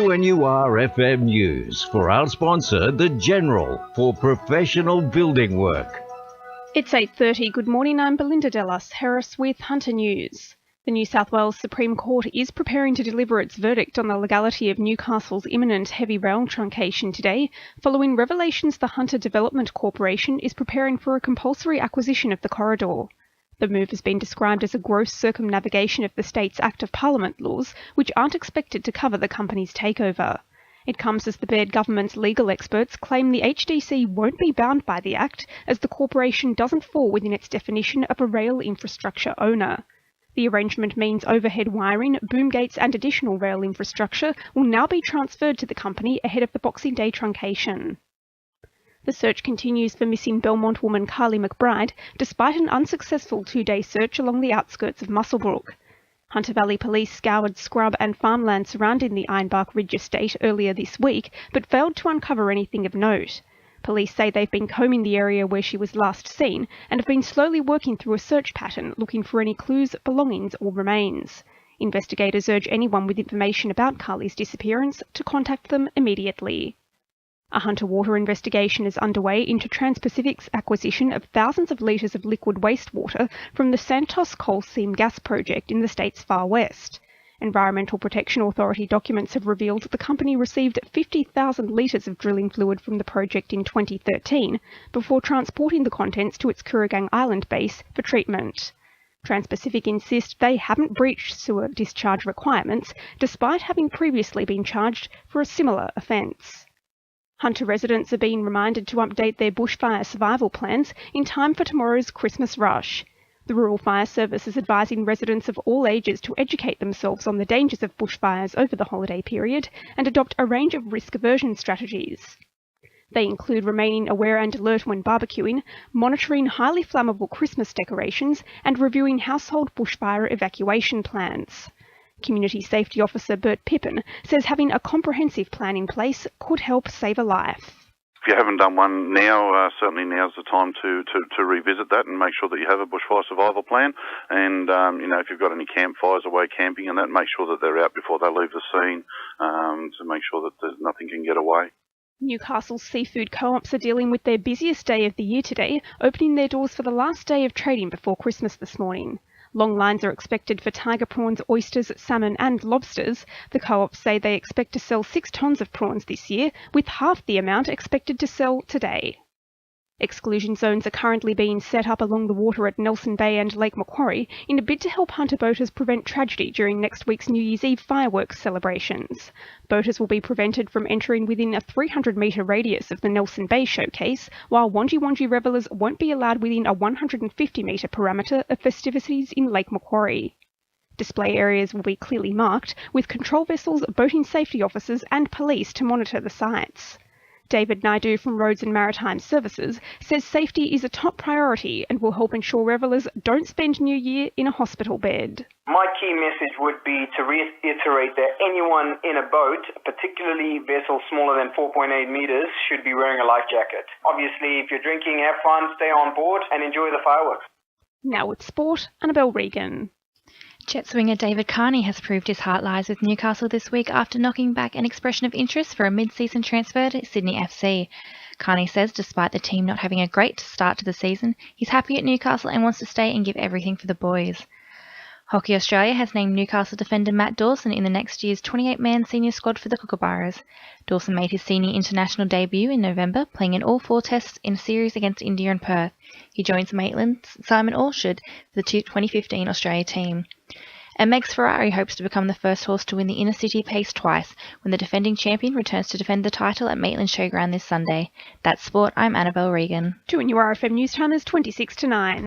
WNUR-FM News for our sponsor, The General, for professional building work. It's 8:30. Good morning, I'm Belinda De Lasheras with Hunter News. The New South Wales Supreme Court is preparing to deliver its verdict on the legality of Newcastle's imminent heavy rail truncation today, following revelations the Hunter Development Corporation is preparing for a compulsory acquisition of the corridor. The move has been described as a gross circumnavigation of the state's Act of Parliament laws, which aren't expected to cover the company's takeover. It comes as the Baird government's legal experts claim the HDC won't be bound by the Act, as the corporation doesn't fall within its definition of a rail infrastructure owner. The arrangement means overhead wiring, boom gates and additional rail infrastructure will now be transferred to the company ahead of the Boxing Day truncation. The search continues for missing Belmont woman Carly McBride, despite an unsuccessful two-day search along the outskirts of Muswellbrook. Hunter Valley Police scoured scrub and farmland surrounding the Ironbark Ridge estate earlier this week, but failed to uncover anything of note. Police say they've been combing the area where she was last seen and have been slowly working through a search pattern looking for any clues, belongings or remains. Investigators urge anyone with information about Carly's disappearance to contact them immediately. A Hunter water investigation is underway into Trans-Pacific's acquisition of thousands of litres of liquid wastewater from the Santos coal seam gas project in the state's far west. Environmental Protection Authority documents have revealed the company received 50,000 litres of drilling fluid from the project in 2013 before transporting the contents to its Kooragang Island base for treatment. Trans-Pacific insist they haven't breached sewer discharge requirements, despite having previously been charged for a similar offence. Hunter residents are being reminded to update their bushfire survival plans in time for tomorrow's Christmas rush. The Rural Fire Service is advising residents of all ages to educate themselves on the dangers of bushfires over the holiday period and adopt a range of risk aversion strategies. They include remaining aware and alert when barbecuing, monitoring highly flammable Christmas decorations, and reviewing household bushfire evacuation plans. Community Safety Officer Bert Pippin says having a comprehensive plan in place could help save a life. If you haven't done one now, certainly now's the time to revisit that and make sure that you have a bushfire survival plan. And, if you've got any campfires away camping and that, make sure that they're out before they leave the scene to make sure that nothing can get away. Newcastle's seafood co-ops are dealing with their busiest day of the year today, opening their doors for the last day of trading before Christmas this morning. Long lines are expected for tiger prawns, oysters, salmon and lobsters. The co-ops say they expect to sell 6 tonnes of prawns this year, with half the amount expected to sell today. Exclusion zones are currently being set up along the water at Nelson Bay and Lake Macquarie in a bid to help Hunter boaters prevent tragedy during next week's New Year's Eve fireworks celebrations. Boaters will be prevented from entering within a 300-metre radius of the Nelson Bay showcase, while Wanji revellers won't be allowed within a 150-metre parameter of festivities in Lake Macquarie. Display areas will be clearly marked, with control vessels, boating safety officers and police to monitor the sites. David Naidu from Roads and Maritime Services says safety is a top priority and will help ensure revellers don't spend New Year in a hospital bed. My key message would be to reiterate that anyone in a boat, particularly vessels smaller than 4.8 metres, should be wearing a life jacket. Obviously, if you're drinking, have fun, stay on board and enjoy the fireworks. Now with sport, Annabelle Regan. Jet swinger David Carney has proved his heart lies with Newcastle this week after knocking back an expression of interest for a mid-season transfer to Sydney FC. Carney says despite the team not having a great start to the season, he's happy at Newcastle and wants to stay and give everything for the boys. Hockey Australia has named Newcastle defender Matt Dawson in the next year's 28-man senior squad for the Kookaburras. Dawson made his senior international debut in November, playing in all 4 tests in a series against India and Perth. He joins Maitland's Simon Alshad for the 2015 Australia team. And Megs Ferrari hopes to become the first horse to win the Inner City Pace twice when the defending champion returns to defend the title at Maitland Showground this Sunday. That's sport. I'm Annabelle Regan. 2NURFM News Time is 26 to 9.